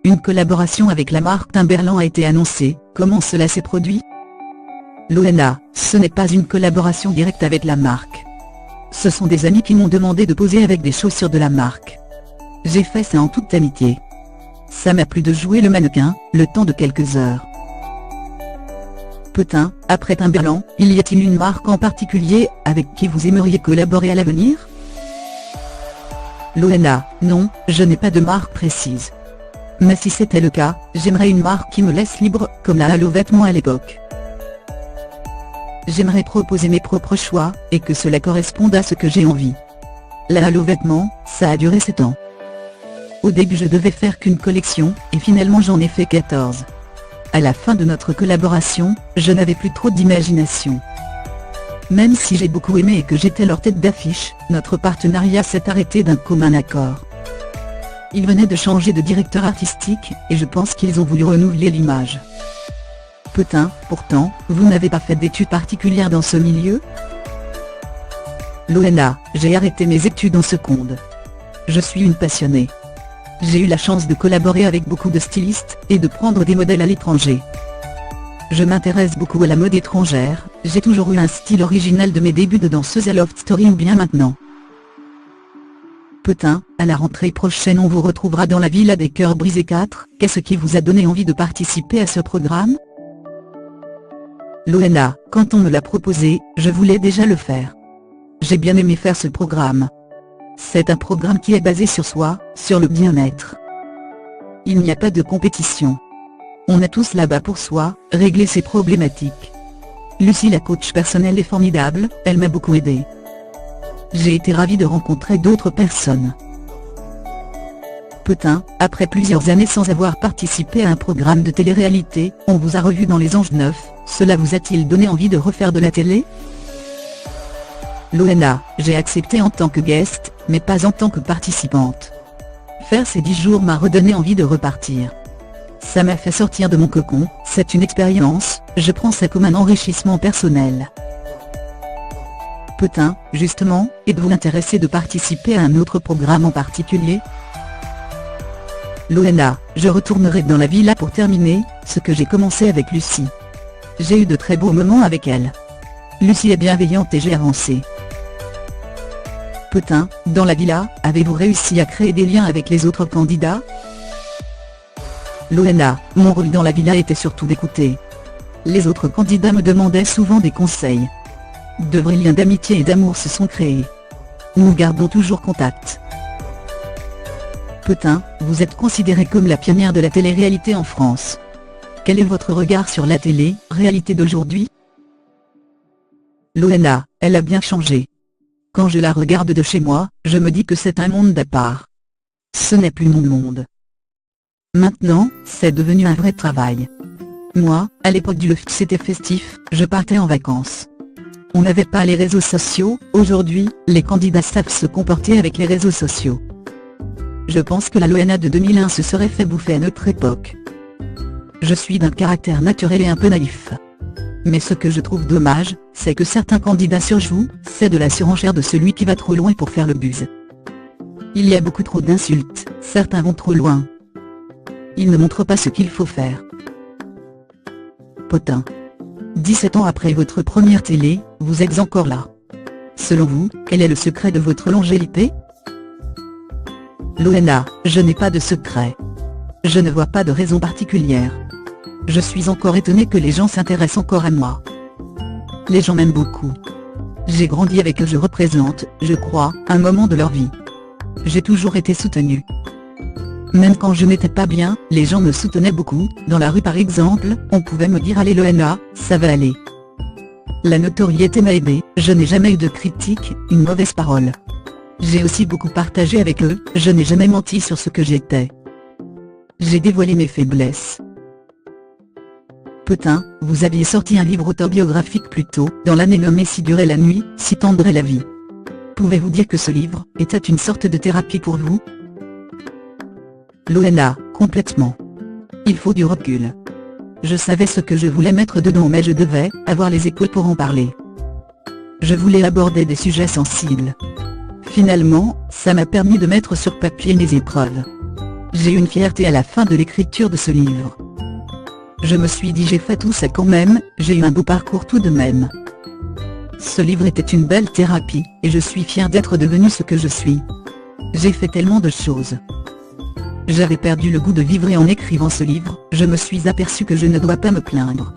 Une collaboration avec la marque Timberland a été annoncée, comment cela s'est produit? Loana, ce n'est pas une collaboration directe avec la marque. Ce sont des amis qui m'ont demandé de poser avec des chaussures de la marque. J'ai fait ça en toute amitié. Ça m'a plu de jouer le mannequin, le temps de quelques heures. Après Timberland, y a-t-il une marque en particulier, avec qui vous aimeriez collaborer à l'avenir? Loana, non, je n'ai pas de marque précise. Mais si c'était le cas, j'aimerais une marque qui me laisse libre, comme la Halo Vêtements à l'époque. J'aimerais proposer mes propres choix, et que cela corresponde à ce que j'ai envie. La Halo Vêtements, ça a duré 7 ans. Au début je devais faire qu'une collection, et finalement j'en ai fait 14. À la fin de notre collaboration, je n'avais plus trop d'imagination. Même si j'ai beaucoup aimé et que j'étais leur tête d'affiche, notre partenariat s'est arrêté d'un commun accord. Ils venaient de changer de directeur artistique, et je pense qu'ils ont voulu renouveler l'image. Pourtant, vous n'avez pas fait d'études particulières dans ce milieu? Loana, j'ai arrêté mes études en seconde. Je suis une passionnée. J'ai eu la chance de collaborer avec beaucoup de stylistes, et de prendre des modèles à l'étranger. Je m'intéresse beaucoup à la mode étrangère, j'ai toujours eu un style original de mes débuts de danseuse à Loft Story ou bien maintenant. À la rentrée prochaine on vous retrouvera dans la Villa des Cœurs Brisés 4, qu'est-ce qui vous a donné envie de participer à ce programme? Loana, quand on me l'a proposé, je voulais déjà le faire. J'ai bien aimé faire ce programme. C'est un programme qui est basé sur soi, sur le bien-être. Il n'y a pas de compétition. On est tous là-bas pour soi, régler ses problématiques. Lucie la coach personnelle est formidable, elle m'a beaucoup aidé. J'ai été ravie de rencontrer d'autres personnes. Après plusieurs années sans avoir participé à un programme de télé-réalité, on vous a revu dans Les Anges 9, cela vous a-t-il donné envie de refaire de la télé? Loana, j'ai accepté en tant que guest, mais pas en tant que participante. Faire ces 10 jours m'a redonné envie de repartir. Ça m'a fait sortir de mon cocon, c'est une expérience, je prends ça comme un enrichissement personnel. Justement, êtes-vous intéressé de participer à un autre programme en particulier? Loana, je retournerai dans la villa pour terminer, ce que j'ai commencé avec Lucie. J'ai eu de très beaux moments avec elle. Lucie est bienveillante et j'ai avancé. Dans la villa, avez-vous réussi à créer des liens avec les autres candidats? Loana, mon rôle dans la villa était surtout d'écouter. Les autres candidats me demandaient souvent des conseils. De vrais liens d'amitié et d'amour se sont créés. Nous gardons toujours contact. Vous êtes considérée comme la pionnière de la télé-réalité en France. Quel est votre regard sur la télé-réalité d'aujourd'hui? Loana, elle a bien changé. Quand je la regarde de chez moi, je me dis que c'est un monde à part. Ce n'est plus mon monde. Maintenant, c'est devenu un vrai travail. Moi, à l'époque du LOFT c'était festif, je partais en vacances. On n'avait pas les réseaux sociaux, aujourd'hui, les candidats savent se comporter avec les réseaux sociaux. Je pense que la Loana de 2001 se serait fait bouffer à notre époque. Je suis d'un caractère naturel et un peu naïf. Mais ce que je trouve dommage, c'est que certains candidats surjouent, c'est de la surenchère de celui qui va trop loin pour faire le buzz. Il y a beaucoup trop d'insultes, certains vont trop loin. Ils ne montrent pas ce qu'il faut faire. 17 ans après votre première télé, vous êtes encore là. Selon vous, quel est le secret de votre longévité? Loana, je n'ai pas de secret. Je ne vois pas de raison particulière. Je suis encore étonnée que les gens s'intéressent encore à moi. Les gens m'aiment beaucoup. J'ai grandi avec eux, je représente, je crois, un moment de leur vie. J'ai toujours été soutenue. Même quand je n'étais pas bien, les gens me soutenaient beaucoup, dans la rue par exemple, on pouvait me dire allez Loana, ça va aller. La notoriété m'a aidé, je n'ai jamais eu de critique, une mauvaise parole. J'ai aussi beaucoup partagé avec eux, je n'ai jamais menti sur ce que j'étais. J'ai dévoilé mes faiblesses. Vous aviez sorti un livre autobiographique plus tôt, dans l'année nommé Si durait la nuit, si tendre est la vie. Pouvez-vous dire que ce livre était une sorte de thérapie pour vous? Loana, complètement. Il faut du recul. Je savais ce que je voulais mettre dedans mais je devais avoir les épaules pour en parler. Je voulais aborder des sujets sensibles. Finalement, ça m'a permis de mettre sur papier mes épreuves. J'ai eu une fierté à la fin de l'écriture de ce livre. Je me suis dit j'ai fait tout ça quand même, j'ai eu un beau parcours tout de même. Ce livre était une belle thérapie, et je suis fier d'être devenu ce que je suis. J'ai fait tellement de choses. J'avais perdu le goût de vivre et en écrivant ce livre, je me suis aperçu que je ne dois pas me plaindre.